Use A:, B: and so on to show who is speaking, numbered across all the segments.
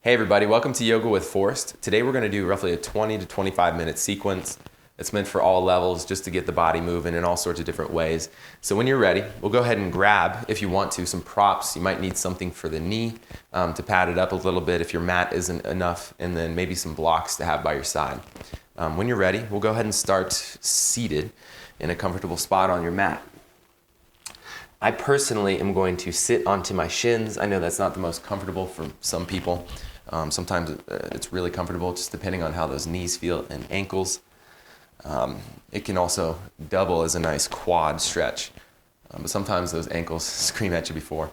A: Hey everybody, welcome to Yoga with Forrest. Today we're going to do roughly a 20 to 25 minute sequence. It's meant for all levels, just to get the body moving in all sorts of different ways. So when you're ready, we'll go ahead and grab, if you want to, some props. You might need something for the knee to pad it up a little bit if your mat isn't enough, and then maybe some blocks to have by your side. When you're ready, we'll go ahead and start seated in a comfortable spot on your mat. I personally am going to sit onto my shins. I know that's not the most comfortable for some people. Sometimes it's really comfortable, just depending on how those knees feel and ankles. It can also double as a nice quad stretch, but sometimes those ankles scream at you before.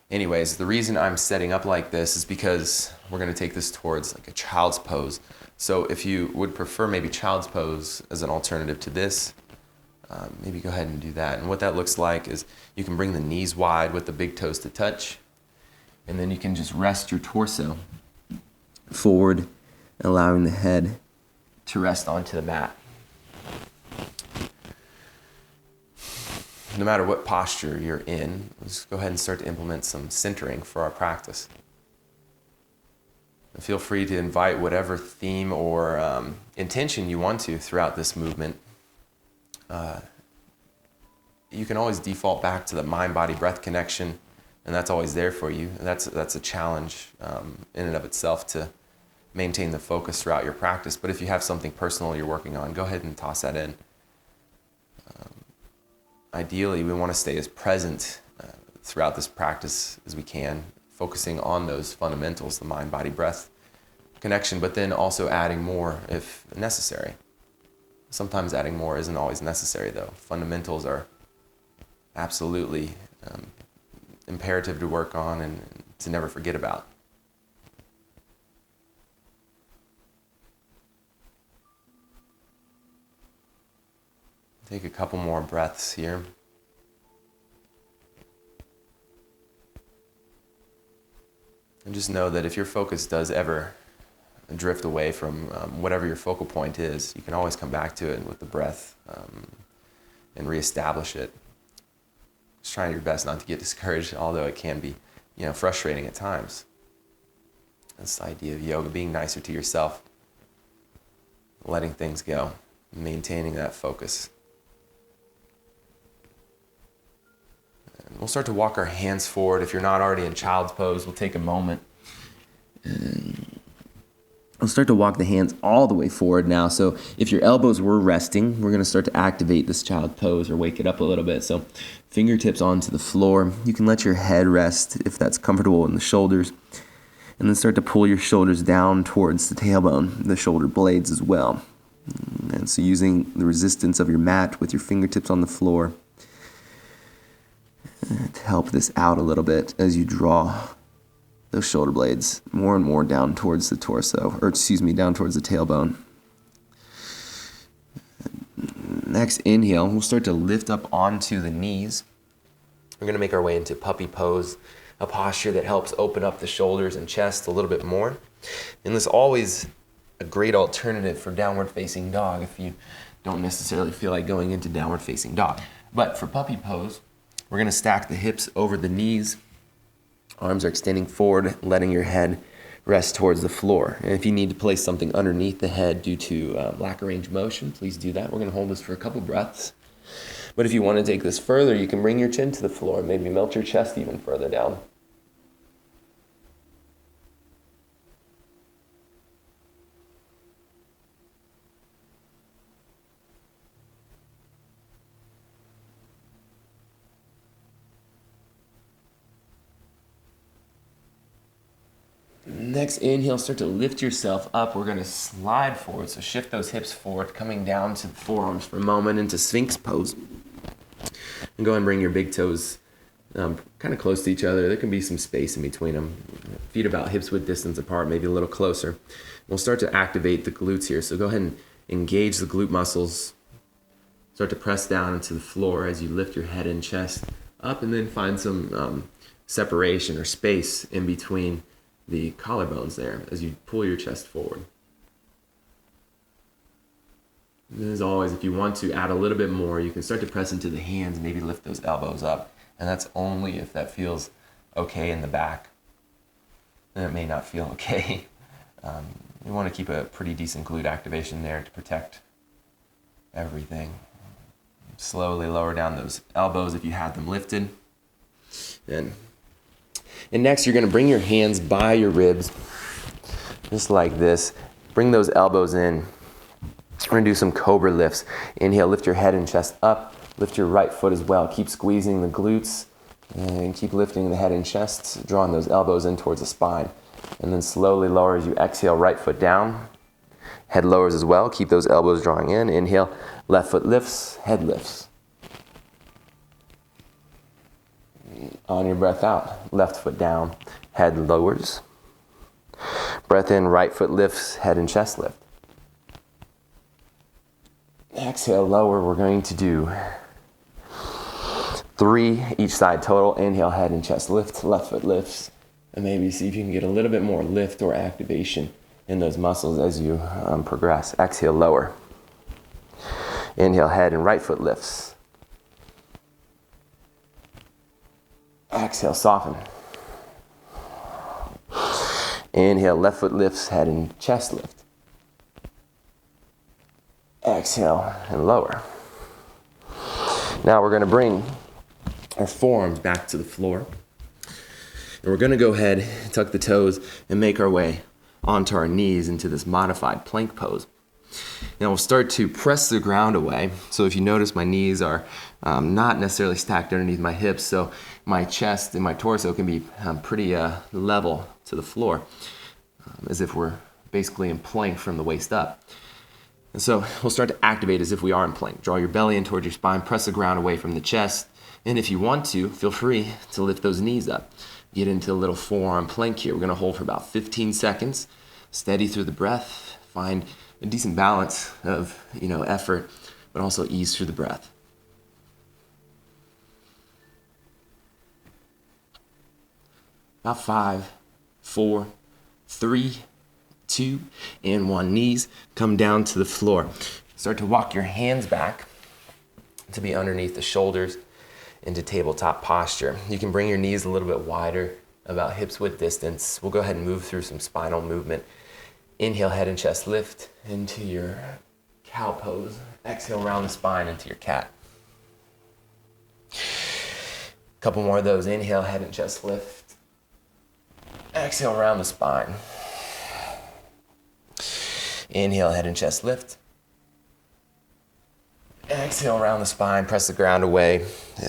A: Anyways, the reason I'm setting up like this is because we're going to take this towards like a child's pose. So if you would prefer maybe child's pose as an alternative to this, maybe go ahead and do that. And what that looks like is you can bring the knees wide with the big toes to touch, and then you can just rest your torso forward, allowing the head to rest onto the mat. No matter what posture you're in, let's go ahead and start to implement some centering for our practice. And feel free to invite whatever theme or intention you want to throughout this movement. You can always default back to the mind-body-breath connection, and that's always there for you. And that's a challenge in and of itself to maintain the focus throughout your practice. But if you have something personal you're working on, go ahead and toss that in. Ideally, we want to stay as present throughout this practice as we can, focusing on those fundamentals, the mind-body-breath connection, but then also adding more if necessary. Sometimes adding more isn't always necessary, though. Fundamentals are absolutely imperative to work on and to never forget about. Take a couple more breaths here. And just know that if your focus does ever drift away from whatever your focal point is, you can always come back to it with the breath and reestablish it. Just trying your best not to get discouraged, although it can be, frustrating at times. That's the idea of yoga, being nicer to yourself, letting things go, maintaining that focus. And we'll start to walk our hands forward. If you're not already in child's pose, we'll take a moment. And we'll start to walk the hands all the way forward now. So if your elbows were resting, we're going to start to activate this child pose or wake it up a little bit. So fingertips onto the floor. You can let your head rest if that's comfortable in the shoulders. And then start to pull your shoulders down towards the tailbone, the shoulder blades as well. And so using the resistance of your mat with your fingertips on the floor to help this out a little bit as you draw those shoulder blades more and more down towards the torso, down towards the tailbone. Next inhale, we'll start to lift up onto the knees. We're going to make our way into puppy pose, a posture that helps open up the shoulders and chest a little bit more. And this is always a great alternative for downward facing dog if you don't necessarily feel like going into downward facing dog. But for puppy pose, we're going to stack the hips over the knees. Arms are extending forward, letting your head rest towards the floor. And if you need to place something underneath the head due to lack of range of motion, please do that. We're going to hold this for a couple breaths. But if you want to take this further, you can bring your chin to the floor, maybe melt your chest even further down. Next inhale, start to lift yourself up. We're going to slide forward, so shift those hips forward, coming down to the forearms for a moment into Sphinx pose. And go ahead and bring your big toes kind of close to each other. There can be some space in between them. Feet about hips width distance apart, maybe a little closer. We'll start to activate the glutes here, so go ahead and engage the glute muscles. Start to press down into the floor as you lift your head and chest up, and then find some separation or space in between the collarbones there as you pull your chest forward. And as always, if you want to add a little bit more, you can start to press into the hands, maybe lift those elbows up. And that's only if that feels okay in the back. then it may not feel okay. You want to keep a pretty decent glute activation there to protect everything. Slowly lower down those elbows if you had them lifted. And next, you're going to bring your hands by your ribs, just like this. Bring those elbows in. We're going to do some cobra lifts. Inhale, lift your head and chest up. Lift your right foot as well. Keep squeezing the glutes and keep lifting the head and chest, drawing those elbows in towards the spine. And then slowly lower as you exhale, right foot down. Head lowers as well. Keep those elbows drawing in. Inhale, left foot lifts, head lifts. On your breath out, left foot down, head lowers. Breath in, right foot lifts, head and chest lift. Exhale, lower. We're going to do 3 each side total. Inhale, head and chest lift, left foot lifts. And maybe see if you can get a little bit more lift or activation in those muscles as you progress. Exhale, lower. Inhale, head and right foot lifts. Exhale, soften. Inhale, left foot lifts, head and chest lift. Exhale and lower. Now we're going to bring our forearms back to the floor. And we're going to go ahead, tuck the toes, and make our way onto our knees into this modified plank pose. Now we'll start to press the ground away. So if you notice, my knees are not necessarily stacked underneath my hips, so my chest and my torso can be pretty level to the floor, as if we're basically in plank from the waist up. And so we'll start to activate as if we are in plank. Draw your belly in towards your spine, press the ground away from the chest, and if you want to, feel free to lift those knees up. Get into a little forearm plank here. We're going to hold for about 15 seconds, steady through the breath, find a decent balance of effort, but also ease through the breath. About 5, 4, 3, 2, and 1. Knees come down to the floor. Start to walk your hands back to be underneath the shoulders into tabletop posture. You can bring your knees a little bit wider, about hips width distance. We'll go ahead and move through some spinal movement. Inhale, head and chest lift into your cow pose. Exhale, round the spine into your cat. Couple more of those. Inhale, head and chest lift. Exhale, round the spine. Inhale, head and chest lift. Exhale, round the spine, press the ground away.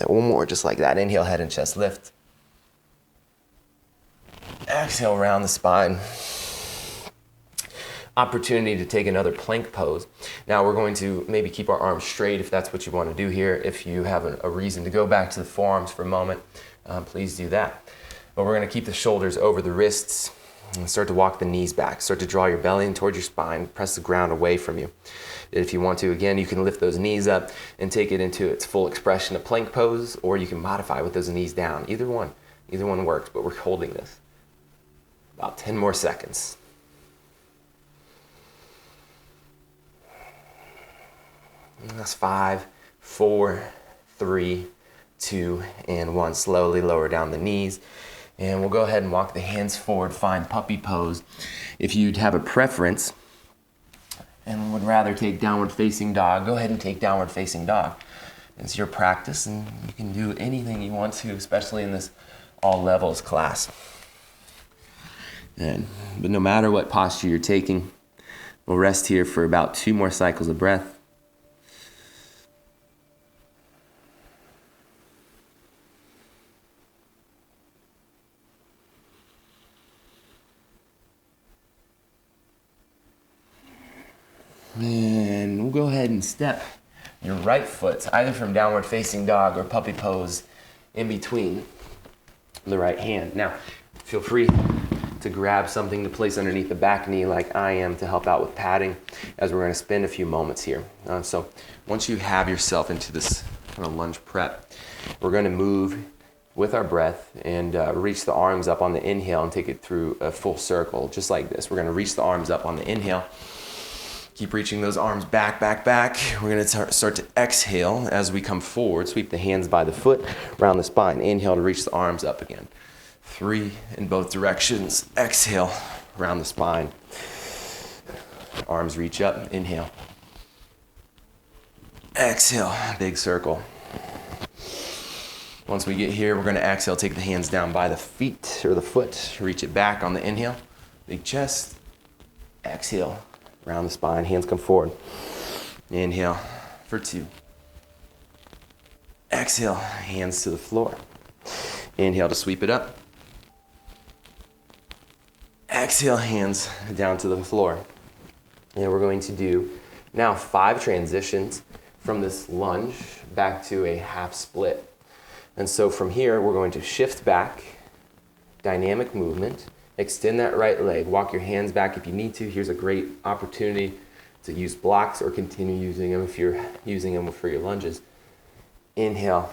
A: One more, just like that. Inhale, head and chest lift. Exhale, round the spine. Opportunity to take another plank pose. Now we're going to maybe keep our arms straight if that's what you want to do here. If you have a reason to go back to the forearms for a moment, please do that. But we're going to keep the shoulders over the wrists and start to walk the knees back. Start to draw your belly in towards your spine, press the ground away from you. If you want to, again, you can lift those knees up and take it into its full expression of plank pose, or you can modify with those knees down. Either one works, but we're holding this. About 10 more seconds. And that's 5, 4, 3, 2, and 1. Slowly lower down the knees. And we'll go ahead and walk the hands forward, find puppy pose. If you'd have a preference and would rather take downward facing dog, go ahead and take downward facing dog. It's your practice, and you can do anything you want to, especially in this all levels class. But no matter what posture you're taking, we'll rest here for about 2 more cycles of breath. And we'll go ahead and step your right foot, either from downward facing dog or puppy pose, in between the right hand. Now, feel free to grab something to place underneath the back knee like I am to help out with padding, as we're going to spend a few moments here. So once you have yourself into this kind of lunge prep, we're going to move with our breath and reach the arms up on the inhale and take it through a full circle, just like this. We're going to reach the arms up on the inhale. Keep reaching those arms back, back, back. We're going to start to exhale as we come forward. Sweep the hands by the foot, round the spine. Inhale to reach the arms up again. 3 in both directions. Exhale, around the spine. Arms reach up, inhale. Exhale, big circle. Once we get here, we're gonna exhale, take the hands down by the feet or the foot, reach it back on the inhale, big chest. Exhale, around the spine, hands come forward. Inhale for 2. Exhale, hands to the floor. Inhale to sweep it up. Exhale, hands down to the floor. And we're going to do now 5 transitions from this lunge back to a half split. And so from here, we're going to shift back, dynamic movement, extend that right leg, walk your hands back if you need to. Here's a great opportunity to use blocks or continue using them if you're using them for your lunges. Inhale,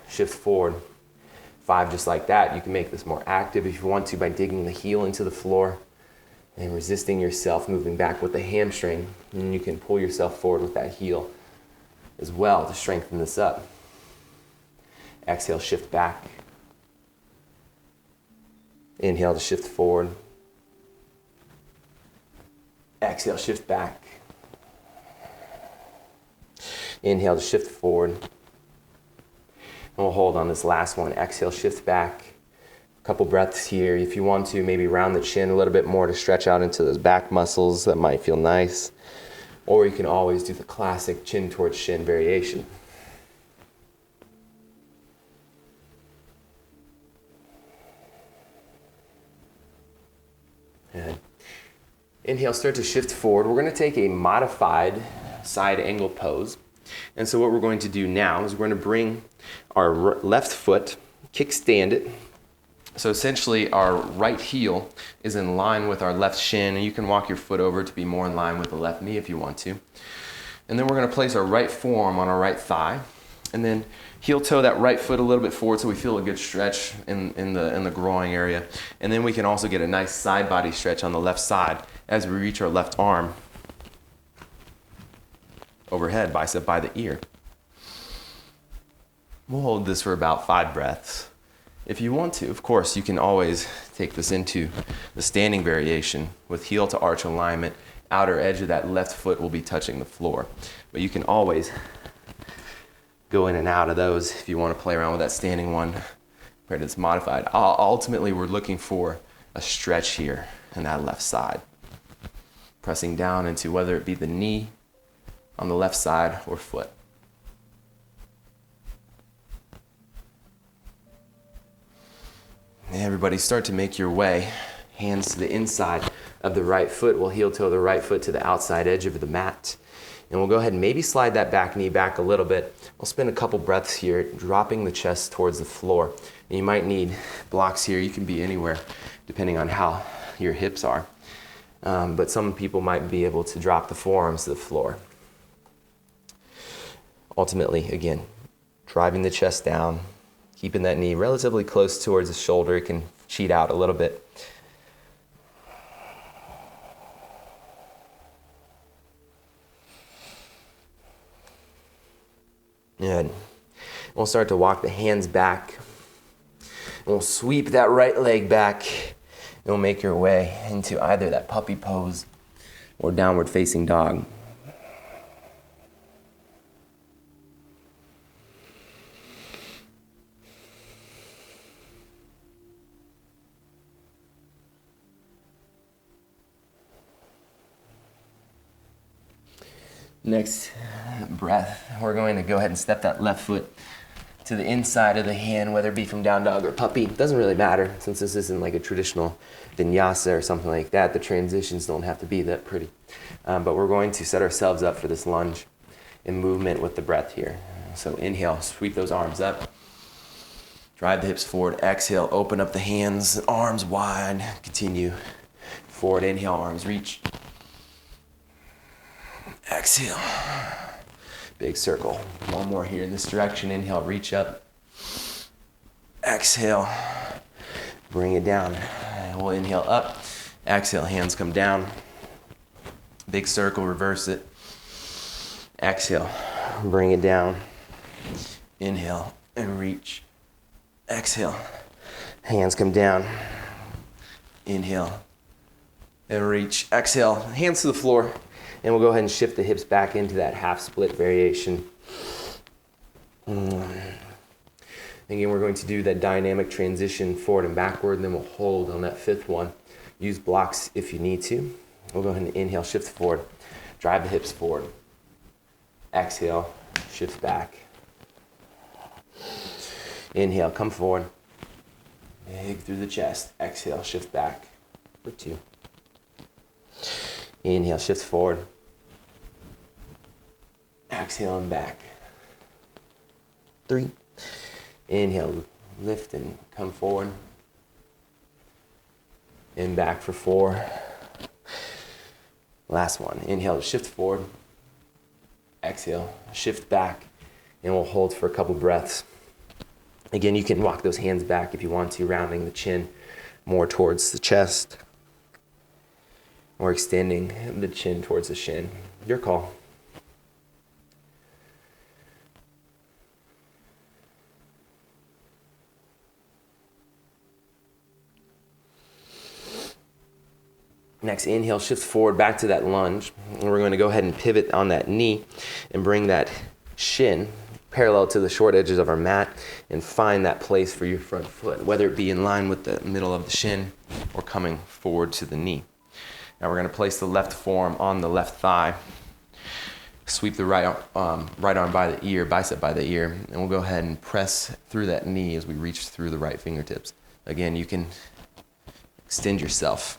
A: shift forward. 5 just like that. You can make this more active if you want to by digging the heel into the floor and resisting yourself, moving back with the hamstring. And you can pull yourself forward with that heel as well to strengthen this up. Exhale, shift back. Inhale to shift forward. Exhale, shift back. Inhale to shift forward. And we'll hold on this last one. Exhale, shift back. A couple breaths here. If you want to, maybe round the chin a little bit more to stretch out into those back muscles. That might feel nice. Or you can always do the classic chin towards shin variation. And inhale, start to shift forward. We're going to take a modified side angle pose. And so what we're going to do now is we're going to bring our left foot, kickstand it. So essentially our right heel is in line with our left shin, and you can walk your foot over to be more in line with the left knee if you want to. And then we're going to place our right forearm on our right thigh, and then heel toe that right foot a little bit forward so we feel a good stretch in the groin area. And then we can also get a nice side body stretch on the left side as we reach our left arm overhead, bicep by the ear. We'll hold this for about 5 breaths. If you want to, of course, you can always take this into the standing variation with heel to arch alignment. Outer edge of that left foot will be touching the floor. But you can always go in and out of those if you want to play around with that standing one compared to this modified. Ultimately, we're looking for a stretch here in that left side. Pressing down into whether it be the knee on the left side or foot. Everybody start to make your way. Hands to the inside of the right foot. We'll heel toe the right foot to the outside edge of the mat. And we'll go ahead and maybe slide that back knee back a little bit. We'll spend a couple breaths here, dropping the chest towards the floor. And you might need blocks here. You can be anywhere depending on how your hips are. But some people might be able to drop the forearms to the floor. Ultimately, again, driving the chest down, keeping that knee relatively close towards the shoulder. It can cheat out a little bit. And we'll start to walk the hands back. And we'll sweep that right leg back. And we'll make your way into either that puppy pose or downward facing dog. Next breath, we're going to go ahead and step that left foot to the inside of the hand, whether it be from down dog or puppy. It doesn't really matter, since this isn't like a traditional vinyasa or something like that. The transitions don't have to be that pretty. But we're going to set ourselves up for this lunge in movement with the breath here. So inhale, sweep those arms up. Drive the hips forward. Exhale, open up the hands, arms wide. Continue forward. Inhale, arms reach. Exhale, big circle. One more here in this direction. Inhale, reach up. Exhale, bring it down. We'll inhale up. Exhale, hands come down. Big circle, reverse it. Exhale, bring it down. Inhale and reach. Exhale, Hands come down. Inhale and reach. Exhale, hands to the floor. And we'll go ahead and shift the hips back into that half split variation. Again, we're going to do that dynamic transition forward and backward, and then we'll hold on that fifth one. Use blocks if you need to. We'll go ahead and inhale, shift forward, drive the hips forward. Exhale, shift back. Inhale, come forward. Big through the chest. Exhale, shift back for 2. Inhale, shift forward. Exhale and back. 3. Inhale, lift and come forward. And back for 4. Last one. Inhale, shift forward. Exhale, shift back. And we'll hold for a couple breaths. Again, you can walk those hands back if you want to, rounding the chin more towards the chest. Or extending the chin towards the shin. Your call. Next, inhale, shift forward back to that lunge. And we're going to go ahead and pivot on that knee and bring that shin parallel to the short edges of our mat and find that place for your front foot, whether it be in line with the middle of the shin or coming forward to the knee. Now we're going to place the left forearm on the left thigh. Sweep the right arm by the ear, bicep by the ear, and we'll go ahead and press through that knee as we reach through the right fingertips. Again, you can extend yourself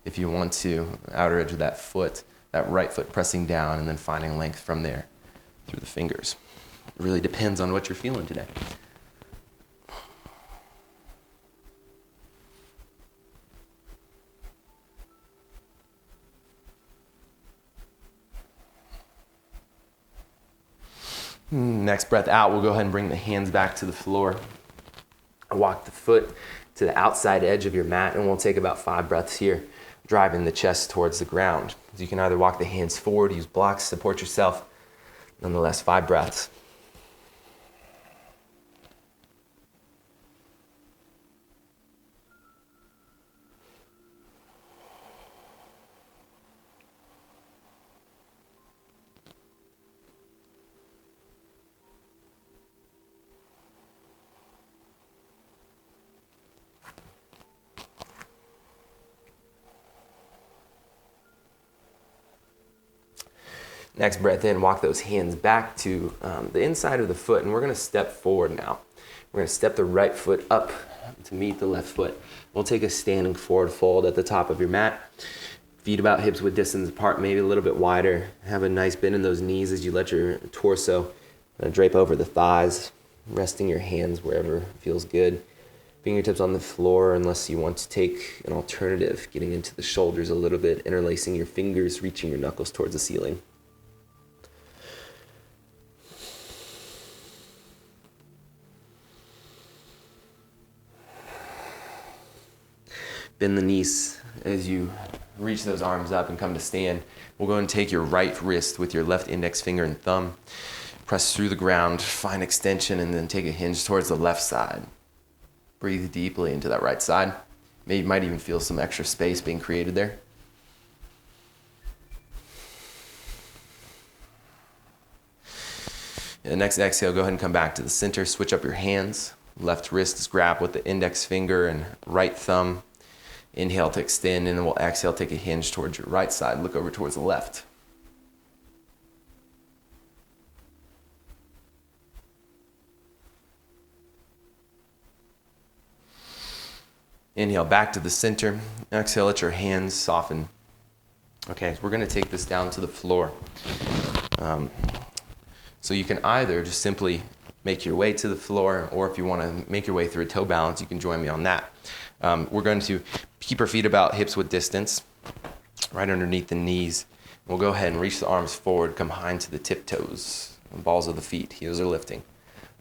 A: if you want to, outer edge of that foot, that right foot pressing down and then finding length from there through the fingers. It really depends on what you're feeling today. Next breath out, we'll go ahead and bring the hands back to the floor. Walk the foot to the outside edge of your mat, and we'll take about 5 breaths here, driving the chest towards the ground. So you can either walk the hands forward, use blocks, support yourself. Nonetheless, 5 breaths. Next breath in, walk those hands back to the inside of the foot, and we're going to step forward now. We're going to step the right foot up to meet the left foot. We'll take a standing forward fold at the top of your mat. Feet about hips width distance apart, maybe a little bit wider. Have a nice bend in those knees as you let your torso drape over the thighs, resting your hands wherever feels good. Fingertips on the floor unless you want to take an alternative, getting into the shoulders a little bit, interlacing your fingers, reaching your knuckles towards the ceiling. Bend the knees as you reach those arms up and come to stand. We'll go and take your right wrist with your left index finger and thumb. Press through the ground, find extension, and then take a hinge towards the left side. Breathe deeply into that right side. Maybe you might even feel some extra space being created there. And the next exhale, go ahead and come back to the center. Switch up your hands. Left wrist is grabbed with the index finger and right thumb. Inhale to extend, and then we'll exhale, take a hinge towards your right side. Look over towards the left. Inhale back to the center. Exhale, let your hands soften. Okay, so we're going to take this down to the floor. So you can either just simply make your way to the floor, or if you want to make your way through a toe balance, you can join me on that. We're going to keep our feet about hips width distance, right underneath the knees. We'll go ahead and reach the arms forward, come behind to the tiptoes, the balls of the feet, heels are lifting.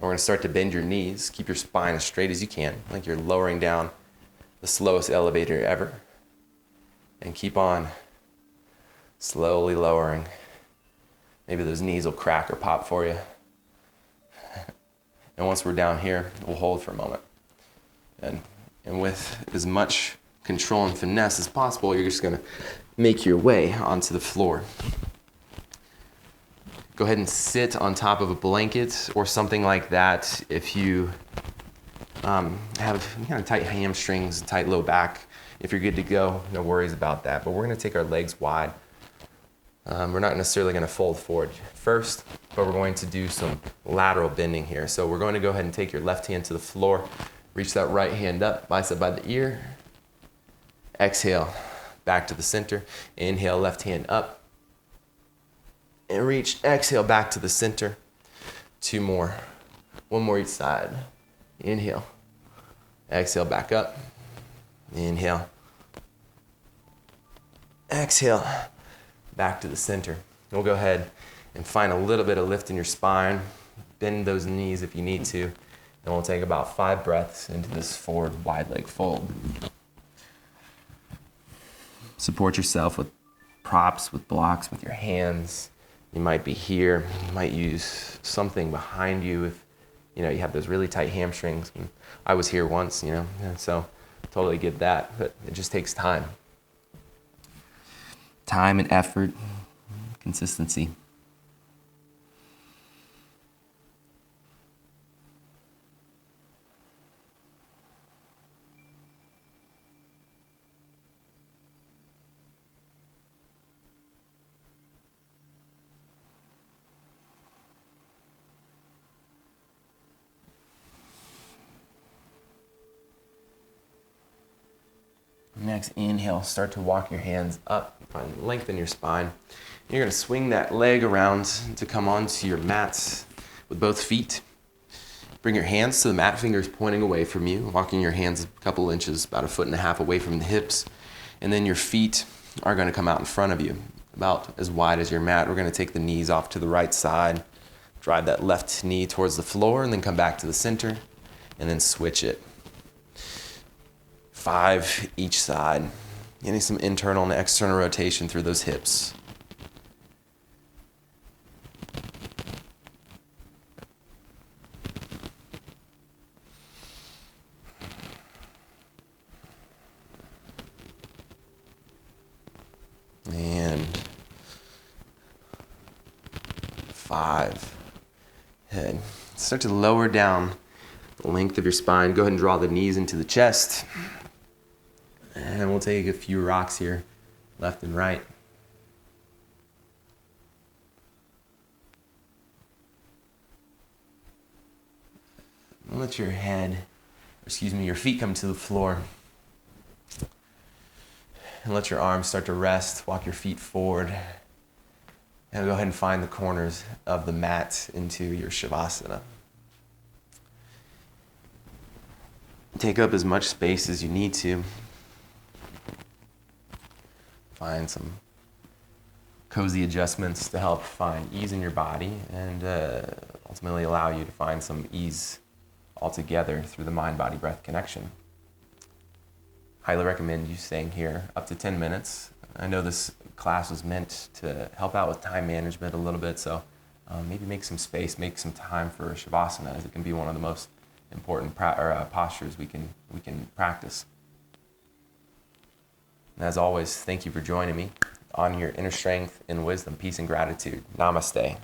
A: We're going to start to bend your knees, keep your spine as straight as you can, like you're lowering down the slowest elevator ever. And keep on slowly lowering. Maybe those knees will crack or pop for you. And once we're down here, we'll hold for a moment. And And with as much control and finesse as possible, you're just gonna make your way onto the floor. Go ahead and sit on top of a blanket or something like that if you have kind of tight hamstrings, tight low back. If you're good to go, no worries about that. But we're gonna take our legs wide. We're not necessarily gonna fold forward first, but we're going to do some lateral bending here. So we're going to go ahead and take your left hand to the floor, reach that right hand up, bicep by the ear. Exhale, back to the center. Inhale, left hand up. And reach, exhale, back to the center. 2 more. 1 more each side. Inhale. Exhale, back up. Inhale. Exhale, back to the center. We'll go ahead and find a little bit of lift in your spine. Bend those knees if you need to. And we'll take about 5 breaths into this forward wide leg fold. Support yourself with props, with blocks, with your hands. You might be here. You might use something behind you if you have those really tight hamstrings. I was here once, and so totally get that, but it just takes time. Time and effort, consistency. Next, inhale, start to walk your hands up, lengthen your spine. You're gonna swing that leg around to come onto your mats with both feet. Bring your hands to the mat, fingers pointing away from you, walking your hands a couple inches, about 1.5 feet away from the hips. And then your feet are gonna come out in front of you, about as wide as your mat. We're gonna take the knees off to the right side, drive that left knee towards the floor, and then come back to the center, and then switch it. 5 each side. Getting some internal and external rotation through those hips. And 5. Head. Start to lower down the length of your spine. Go ahead and draw the knees into the chest. And we'll take a few rocks here, left and right. Let your your feet come to the floor. And let your arms start to rest. Walk your feet forward. And go ahead and find the corners of the mat into your Shavasana. Take up as much space as you need to. Find some cozy adjustments to help find ease in your body and ultimately allow you to find some ease altogether through the mind-body breath connection. Highly recommend you staying here up to 10 minutes. I know this class was meant to help out with time management a little bit, so maybe make some space, make some time for Shavasana, as it can be one of the most important postures we can practice. And as always, thank you for joining me on your inner strength and wisdom, peace and gratitude. Namaste.